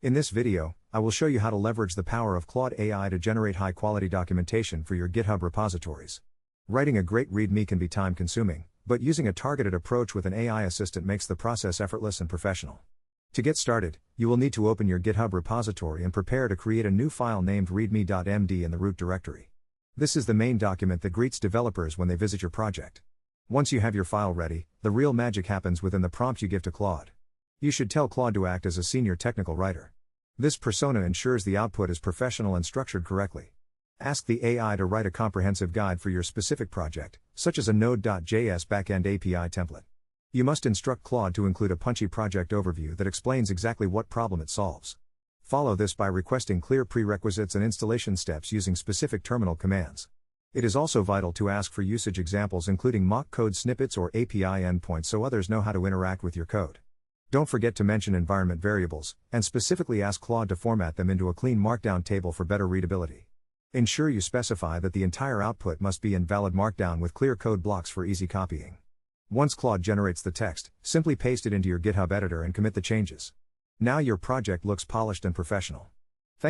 In this video, I will show you how to leverage the power of Claude AI to generate high-quality documentation for your GitHub repositories. Writing a great README can be time-consuming, but using a targeted approach with an AI assistant makes the process effortless and professional. To get started, you will need to open your GitHub repository and prepare to create a new file named readme.md in the root directory. This is the main document that greets developers when they visit your project. Once you have your file ready, the real magic happens within the prompt you give to Claude. You should tell Claude to act as a senior technical writer. This persona ensures the output is professional and structured correctly. Ask the AI to write a comprehensive guide for your specific project, such as a Node.js backend API template. You must instruct Claude to include a punchy project overview that explains exactly what problem it solves. Follow this by requesting clear prerequisites and installation steps using specific terminal commands. It is also vital to ask for usage examples including mock code snippets or API endpoints so others know how to interact with your code. Don't forget to mention environment variables, and specifically ask Claude to format them into a clean markdown table for better readability. Ensure you specify that the entire output must be in valid markdown with clear code blocks for easy copying. Once Claude generates the text, simply paste it into your GitHub editor and commit the changes. Now your project looks polished and professional.